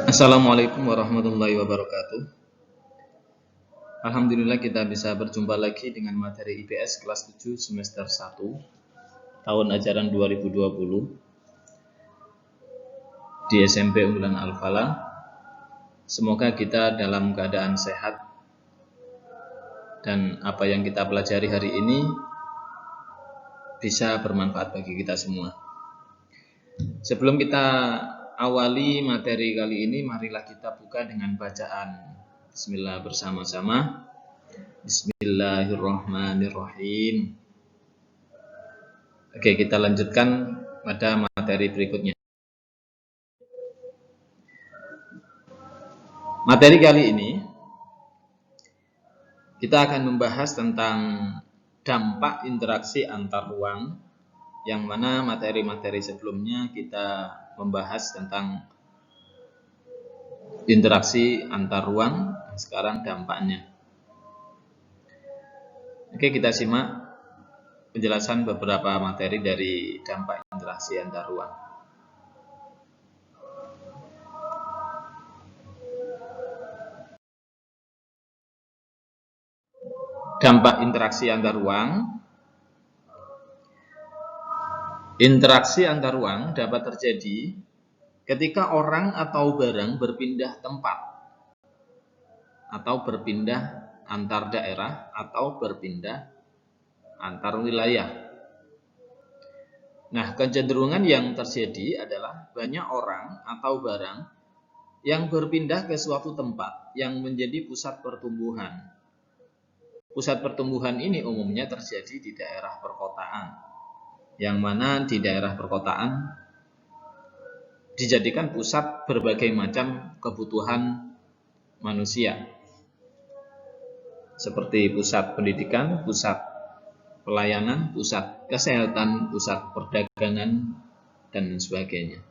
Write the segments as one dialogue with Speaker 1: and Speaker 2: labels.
Speaker 1: Assalamualaikum warahmatullahi wabarakatuh. Alhamdulillah kita bisa berjumpa lagi dengan materi IPS kelas 7 semester 1 tahun ajaran 2020 di SMP Unggulan Al-Falah. Semoga kita dalam keadaan sehat dan apa yang kita pelajari hari ini bisa bermanfaat bagi kita semua. Sebelum kita awali materi kali ini, marilah kita buka dengan bacaan Bismillah bersama-sama. Bismillahirrahmanirrahim. Oke, kita lanjutkan pada materi berikutnya. Materi kali ini kita akan membahas tentang dampak interaksi antar ruang, yang mana materi-materi sebelumnya kita membahas tentang interaksi antar ruang, sekarang dampaknya. Oke, kita simak penjelasan beberapa materi dari dampak interaksi antar ruang. Dampak interaksi antar ruang. Interaksi antar ruang dapat terjadi ketika orang atau barang berpindah tempat, atau berpindah antar daerah, atau berpindah antar wilayah. Nah, kecenderungan yang terjadi adalah banyak orang atau barang yang berpindah ke suatu tempat yang menjadi pusat pertumbuhan. Pusat pertumbuhan ini umumnya terjadi di daerah perkotaan, yang mana di daerah perkotaan dijadikan pusat berbagai macam kebutuhan manusia, seperti pusat pendidikan, pusat pelayanan, pusat kesehatan, pusat perdagangan, dan sebagainya.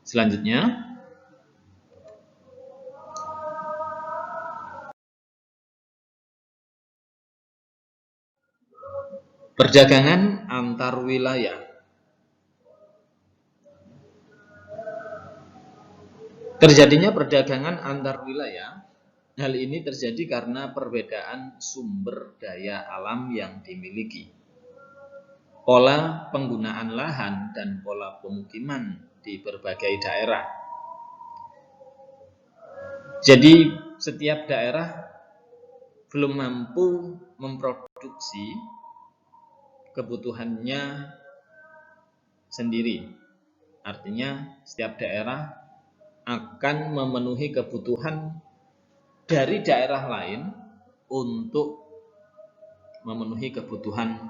Speaker 1: Selanjutnya, perdagangan antar wilayah. Terjadinya perdagangan antar wilayah, hal ini terjadi karena perbedaan sumber daya alam yang dimiliki, pola penggunaan lahan, dan pola pemukiman di berbagai daerah. Jadi setiap daerah belum mampu memproduksi kebutuhannya sendiri. Artinya setiap daerah akan memenuhi kebutuhan dari daerah lain untuk memenuhi kebutuhan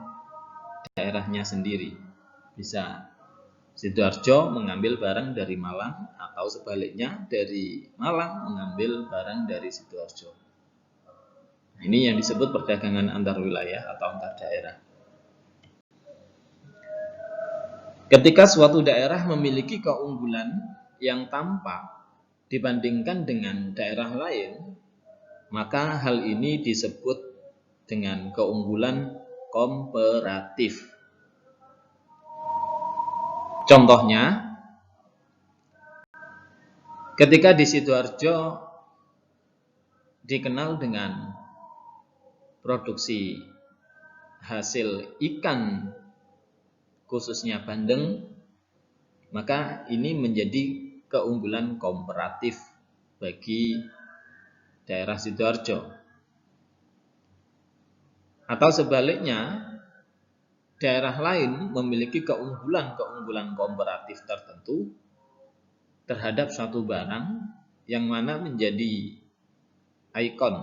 Speaker 1: daerahnya sendiri. Bisa Sidoarjo mengambil barang dari Malang, atau sebaliknya dari Malang mengambil barang dari Sidoarjo. Ini yang disebut perdagangan antar wilayah atau antar daerah. Ketika suatu daerah memiliki keunggulan yang tampak dibandingkan dengan daerah lain, maka hal ini disebut dengan keunggulan komparatif. Contohnya, ketika di Sidoarjo dikenal dengan produksi hasil ikan, khususnya bandeng, maka ini menjadi keunggulan komparatif bagi daerah Sidoarjo. Atau sebaliknya, daerah lain memiliki keunggulan komparatif tertentu terhadap suatu barang yang mana menjadi ikon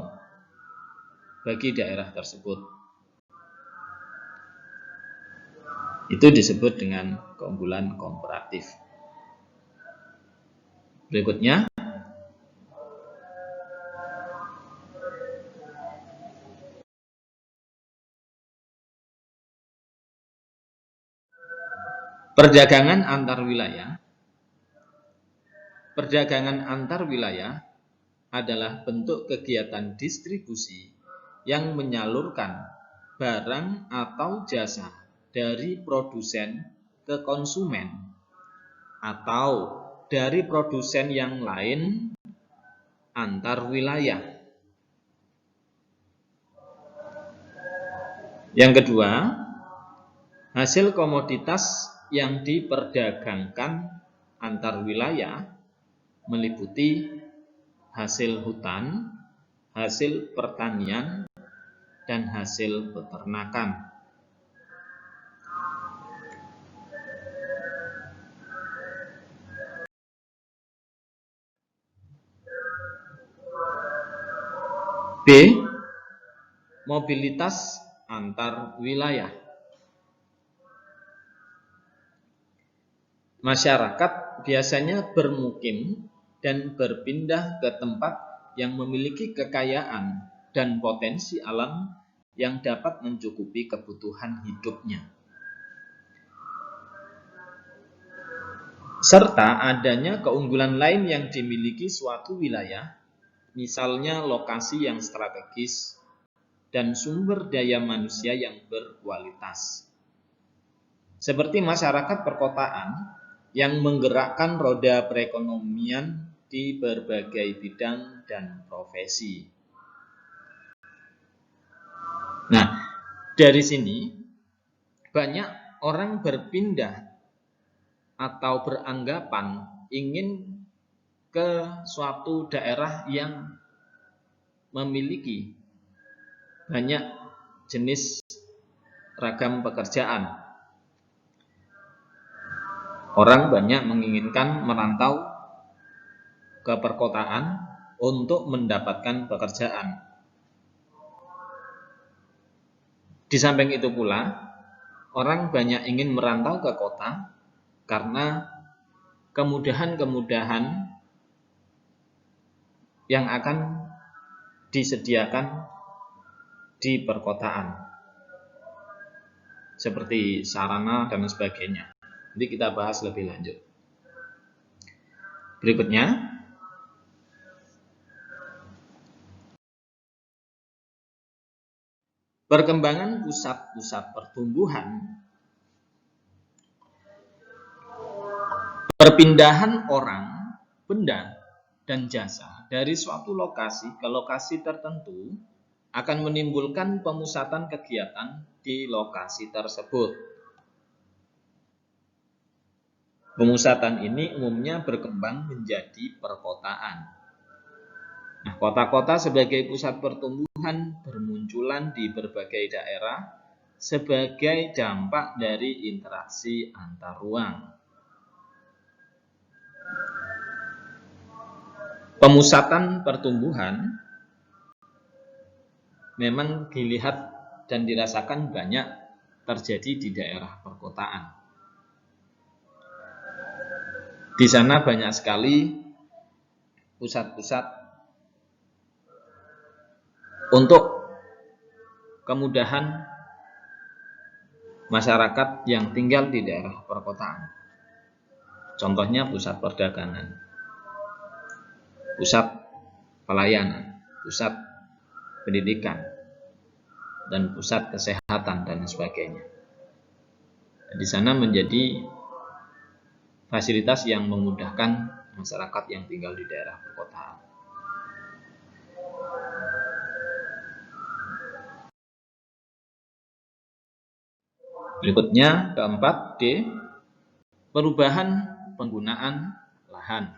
Speaker 1: bagi daerah tersebut. Itu disebut dengan keunggulan komparatif. Berikutnya, perdagangan antar wilayah. Perdagangan antar wilayah adalah bentuk kegiatan distribusi yang menyalurkan barang atau jasa dari produsen ke konsumen, atau dari produsen yang lain antar wilayah. Yang kedua, hasil komoditas yang diperdagangkan antar wilayah meliputi hasil hutan, hasil pertanian, dan hasil peternakan. B. Mobilitas antar wilayah. Masyarakat biasanya bermukim dan berpindah ke tempat yang memiliki kekayaan dan potensi alam yang dapat mencukupi kebutuhan hidupnya, serta adanya keunggulan lain yang dimiliki suatu wilayah, misalnya lokasi yang strategis dan sumber daya manusia yang berkualitas. Seperti masyarakat perkotaan yang menggerakkan roda perekonomian di berbagai bidang dan profesi. Nah, dari sini banyak orang berpindah atau beranggapan ingin ke suatu daerah yang memiliki banyak jenis ragam pekerjaan. Orang banyak menginginkan merantau ke perkotaan untuk mendapatkan pekerjaan. Di samping itu pula, orang banyak ingin merantau ke kota karena kemudahan-kemudahan yang akan disediakan di perkotaan, seperti sarana dan sebagainya. Nanti kita bahas lebih lanjut. Berikutnya, perkembangan pusat-pusat pertumbuhan. Perpindahan orang, benda, dan jasa dari suatu lokasi ke lokasi tertentu akan menimbulkan pemusatan kegiatan di lokasi tersebut. Pemusatan ini umumnya berkembang menjadi perkotaan. Nah, kota-kota sebagai pusat pertumbuhan bermunculan di berbagai daerah sebagai dampak dari interaksi antar ruang. Pemusatan pertumbuhan memang dilihat dan dirasakan banyak terjadi di daerah perkotaan. Di sana banyak sekali pusat-pusat untuk kemudahan masyarakat yang tinggal di daerah perkotaan. Contohnya pusat perdagangan, pusat pelayanan, pusat pendidikan, dan pusat kesehatan dan sebagainya. Di sana menjadi fasilitas yang memudahkan masyarakat yang tinggal di daerah perkotaan. Berikutnya, keempat, D. Perubahan penggunaan lahan.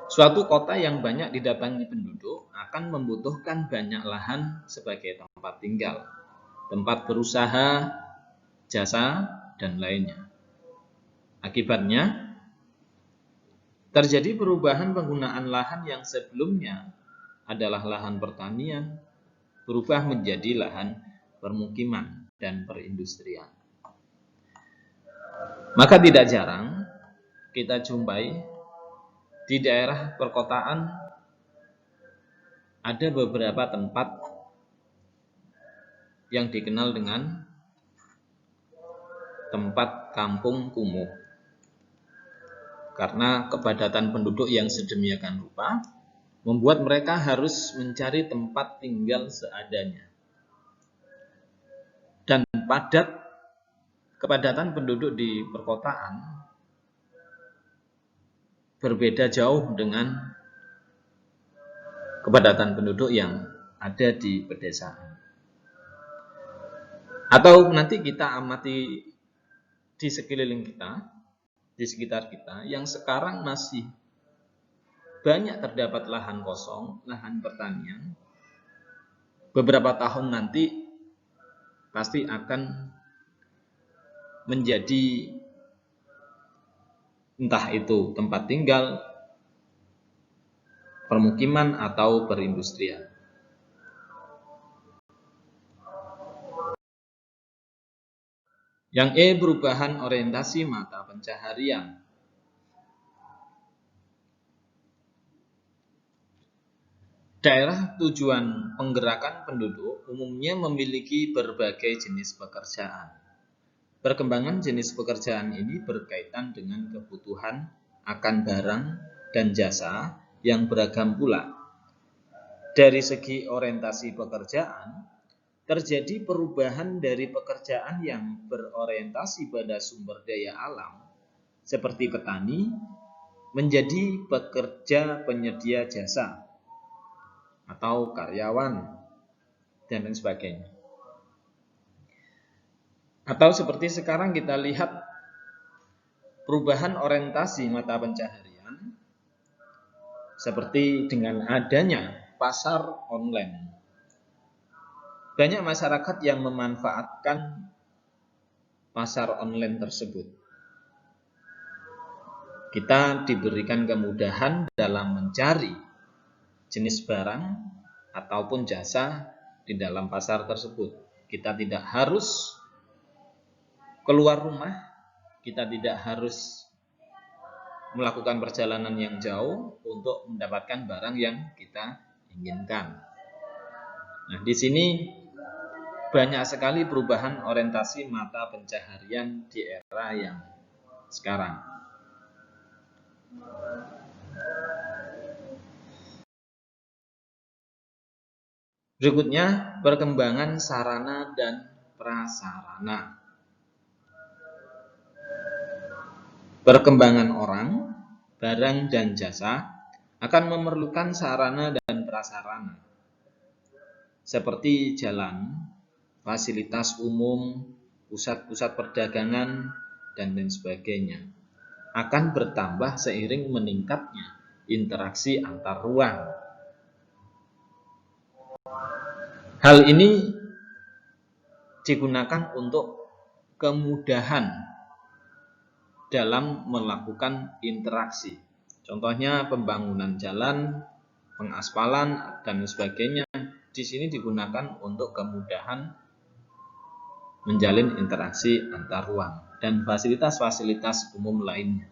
Speaker 1: Suatu kota yang banyak didatangi penduduk akan membutuhkan banyak lahan sebagai tempat tinggal, tempat berusaha, jasa, dan lainnya. Akibatnya, terjadi perubahan penggunaan lahan yang sebelumnya adalah lahan pertanian, berubah menjadi lahan permukiman dan perindustrian. Maka tidak jarang kita jumpai di daerah perkotaan ada beberapa tempat yang dikenal dengan tempat kampung kumuh. Karena kepadatan penduduk yang sedemikian rupa membuat mereka harus mencari tempat tinggal seadanya. Dan kepadatan penduduk di perkotaan berbeda jauh dengan kepadatan penduduk yang ada di pedesaan. Atau nanti kita amati di sekeliling kita, di sekitar kita, yang sekarang masih banyak terdapat lahan kosong, lahan pertanian. Beberapa tahun nanti pasti akan menjadi entah itu tempat tinggal, permukiman, atau perindustrian. Yang E, perubahan orientasi mata pencaharian. Daerah tujuan penggerakan penduduk umumnya memiliki berbagai jenis pekerjaan. Perkembangan jenis pekerjaan ini berkaitan dengan kebutuhan akan barang dan jasa yang beragam pula. Dari segi orientasi pekerjaan, terjadi perubahan dari pekerjaan yang berorientasi pada sumber daya alam, seperti petani, menjadi pekerja penyedia jasa atau karyawan, dan lain sebagainya. Atau seperti sekarang kita lihat perubahan orientasi mata pencaharian, seperti dengan adanya pasar online. Banyak masyarakat yang memanfaatkan pasar online tersebut. Kita diberikan kemudahan dalam mencari jenis barang ataupun jasa di dalam pasar tersebut. Kita tidak harus keluar rumah, kita tidak harus melakukan perjalanan yang jauh untuk mendapatkan barang yang kita inginkan. Nah, di sini banyak sekali perubahan orientasi mata pencaharian di era yang sekarang. Berikutnya, perkembangan sarana dan prasarana. Perkembangan orang, barang, dan jasa akan memerlukan sarana dan prasarana, seperti jalan, fasilitas umum, pusat-pusat perdagangan, dan lain sebagainya, akan bertambah seiring meningkatnya interaksi antar ruang. Hal ini digunakan untuk kemudahan dalam melakukan interaksi. Contohnya pembangunan jalan, pengaspalan, dan sebagainya. Di sini digunakan untuk kemudahan menjalin interaksi antar ruang dan fasilitas-fasilitas umum lainnya.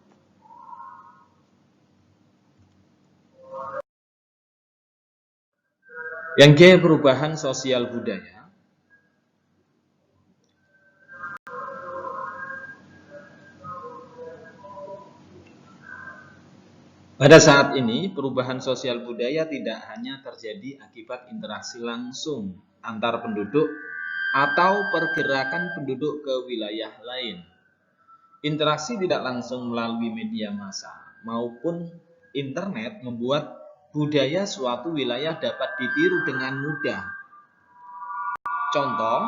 Speaker 1: Yang G, perubahan sosial budaya. Pada saat ini, perubahan sosial budaya tidak hanya terjadi akibat interaksi langsung antar penduduk atau pergerakan penduduk ke wilayah lain. Interaksi tidak langsung melalui media massa maupun internet membuat budaya suatu wilayah dapat ditiru dengan mudah. Contoh,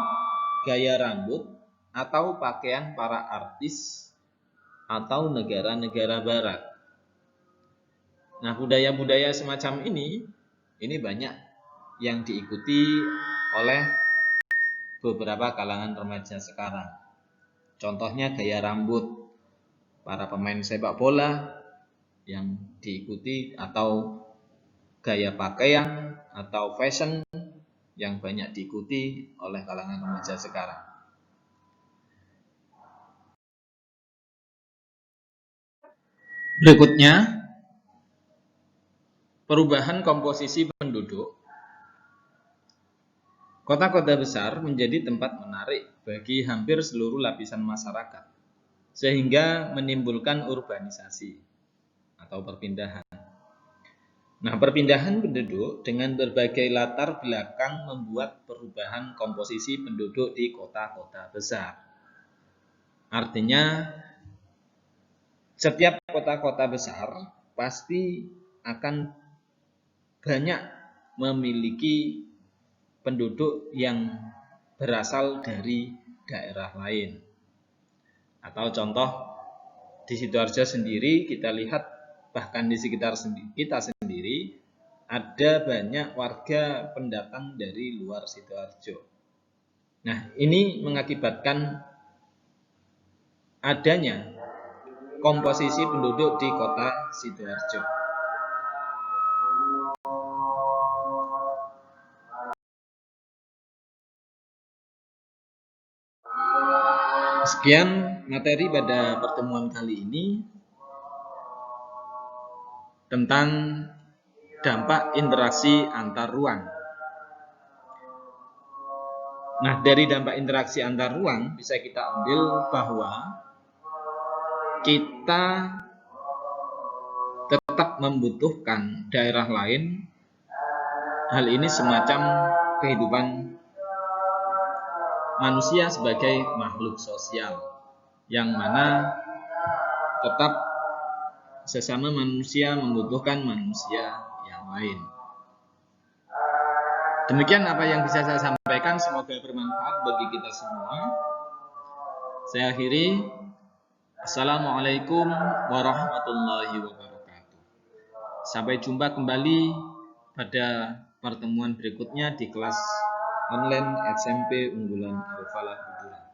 Speaker 1: gaya rambut atau pakaian para artis atau negara-negara barat. Nah, budaya-budaya semacam ini banyak yang diikuti oleh beberapa kalangan remaja sekarang. Contohnya gaya rambut para pemain sepak bola yang diikuti, atau gaya pakaian atau fashion yang banyak diikuti oleh kalangan remaja sekarang. Berikutnya, perubahan komposisi penduduk. Kota-kota besar menjadi tempat menarik bagi hampir seluruh lapisan masyarakat, sehingga menimbulkan urbanisasi atau perpindahan. Nah, perpindahan penduduk dengan berbagai latar belakang membuat perubahan komposisi penduduk di kota-kota besar. Artinya, setiap kota-kota besar pasti akan banyak memiliki penduduk yang berasal dari daerah lain. Atau contoh di Sidoarjo sendiri kita lihat, bahkan di sekitar kita sendiri ada banyak warga pendatang dari luar Sidoarjo. Nah, ini mengakibatkan adanya komposisi penduduk di kota Sidoarjo. Sekian materi pada pertemuan kali ini tentang dampak interaksi antar ruang. Nah, dari dampak interaksi antar ruang bisa kita ambil bahwa kita tetap membutuhkan daerah lain. Hal ini semacam kehidupan manusia sebagai makhluk sosial, yang mana tetap sesama manusia membutuhkan manusia yang lain. Demikian apa yang bisa saya sampaikan, semoga bermanfaat bagi kita semua. Saya akhiri. Assalamualaikum warahmatullahi wabarakatuh. Sampai jumpa kembali pada pertemuan berikutnya di kelas online SMP Unggulan Al-Falah Buduran.